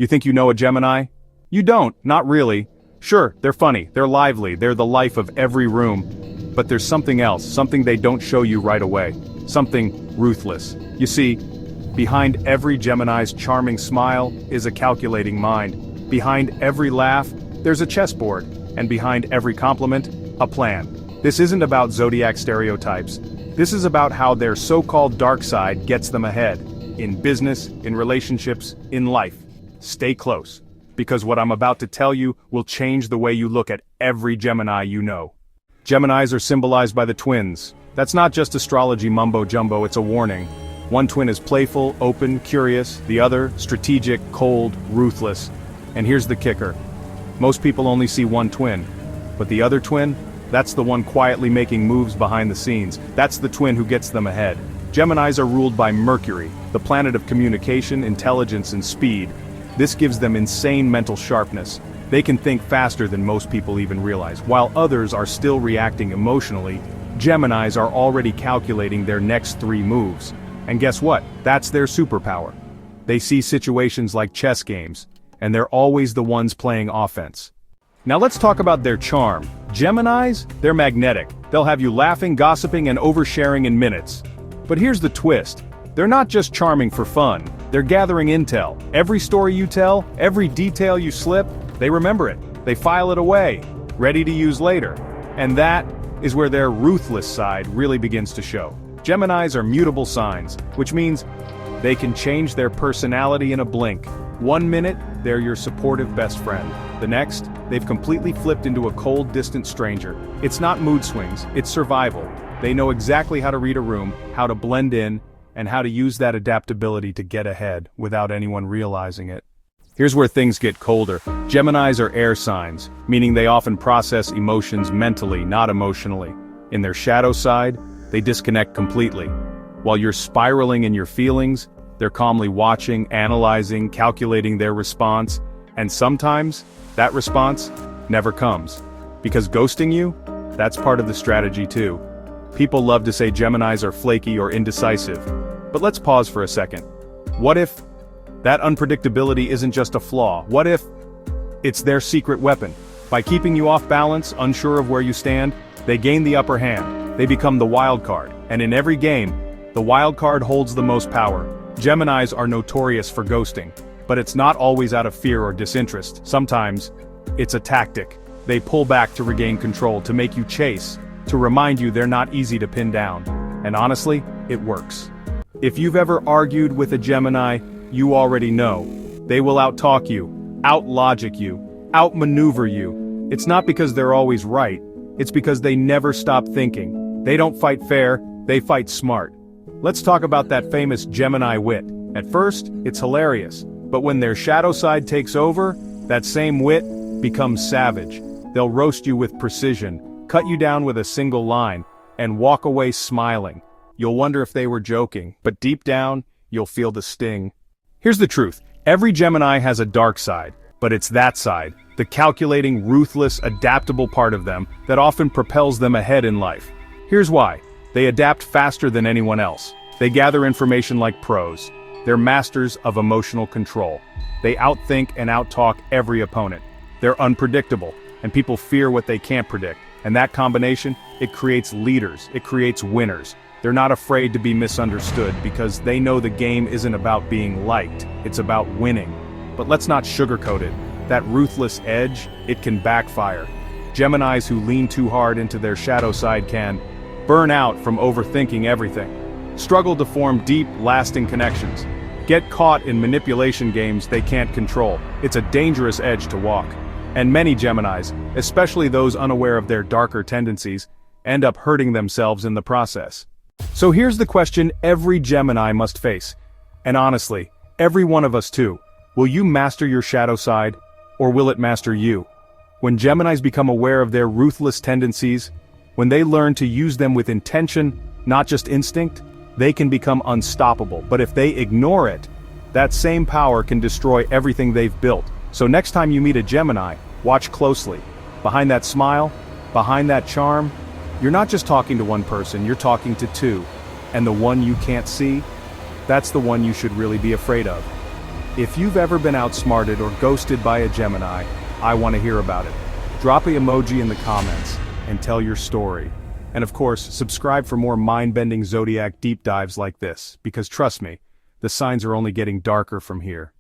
You think you know a Gemini? You don't, not really. Sure, they're funny, they're lively, they're the life of every room. But there's something else, something they don't show you right away. Something ruthless. You see, behind every Gemini's charming smile is a calculating mind. Behind every laugh, there's a chessboard. And behind every compliment, a plan. This isn't about Zodiac stereotypes. This is about how their so-called dark side gets them ahead. In business, in relationships, in life. Stay close. Because what I'm about to tell you will change the way you look at every Gemini you know. Geminis are symbolized by the twins. That's not just astrology mumbo-jumbo, it's a warning. One twin is playful, open, curious. The other, strategic, cold, ruthless. And here's the kicker. Most people only see one twin. But the other twin? That's the one quietly making moves behind the scenes. That's the twin who gets them ahead. Geminis are ruled by Mercury, the planet of communication, intelligence, and speed. This gives them insane mental sharpness. They can think faster than most people even realize. While others are still reacting emotionally, Geminis are already calculating their next 3 moves. And guess what? That's their superpower. They see situations like chess games, and they're always the ones playing offense. Now let's talk about their charm. Geminis, they're magnetic. They'll have you laughing, gossiping, and oversharing in minutes. But here's the twist. They're not just charming for fun. They're gathering intel. Every story you tell, every detail you slip, they remember it. They file it away, ready to use later. And that is where their ruthless side really begins to show. Geminis are mutable signs, which means they can change their personality in a blink. One minute, they're your supportive best friend. The next, they've completely flipped into a cold, distant stranger. It's not mood swings, it's survival. They know exactly how to read a room, how to blend in, and how to use that adaptability to get ahead without anyone realizing it. Here's where things get colder. Geminis are air signs, meaning they often process emotions mentally, not emotionally. In their shadow side, they disconnect completely. While you're spiraling in your feelings, they're calmly watching, analyzing, calculating their response, and sometimes, that response never comes. Because ghosting you, that's part of the strategy too. People love to say Geminis are flaky or indecisive. But let's pause for a second. What if that unpredictability isn't just a flaw? What if it's their secret weapon? By keeping you off balance, unsure of where you stand, they gain the upper hand. They become the wild card. And in every game, the wild card holds the most power. Geminis are notorious for ghosting. But it's not always out of fear or disinterest. Sometimes, it's a tactic. They pull back to regain control, to make you chase, to remind you they're not easy to pin down. And honestly, it works. If you've ever argued with a Gemini, you already know. They will out-talk you, out-logic you, out-maneuver you. It's not because they're always right, it's because they never stop thinking. They don't fight fair, they fight smart. Let's talk about that famous Gemini wit. At first, it's hilarious, but when their shadow side takes over, that same wit becomes savage. They'll roast you with precision, cut you down with a single line, and walk away smiling. You'll wonder if they were joking, but deep down, you'll feel the sting. Here's the truth. Every Gemini has a dark side, but it's that side, the calculating, ruthless, adaptable part of them, that often propels them ahead in life. Here's why. They adapt faster than anyone else. They gather information like pros. They're masters of emotional control. They outthink and outtalk every opponent. They're unpredictable, and people fear what they can't predict. And that combination, it creates leaders, it creates winners. They're not afraid to be misunderstood because they know the game isn't about being liked, it's about winning. But let's not sugarcoat it. That ruthless edge, it can backfire. Geminis who lean too hard into their shadow side can burn out from overthinking everything, struggle to form deep, lasting connections, get caught in manipulation games they can't control. It's a dangerous edge to walk. And many Geminis, especially those unaware of their darker tendencies, end up hurting themselves in the process. So here's the question every Gemini must face. And honestly, every one of us too. Will you master your shadow side, or will it master you? When Geminis become aware of their ruthless tendencies, when they learn to use them with intention, not just instinct, they can become unstoppable. But if they ignore it, that same power can destroy everything they've built. So next time you meet a Gemini, watch closely. Behind that smile, behind that charm, you're not just talking to one person, you're talking to two. And the one you can't see, that's the one you should really be afraid of. If you've ever been outsmarted or ghosted by a Gemini, I want to hear about it. Drop an emoji in the comments and tell your story. And of course, subscribe for more mind-bending zodiac deep dives like this, because trust me, the signs are only getting darker from here.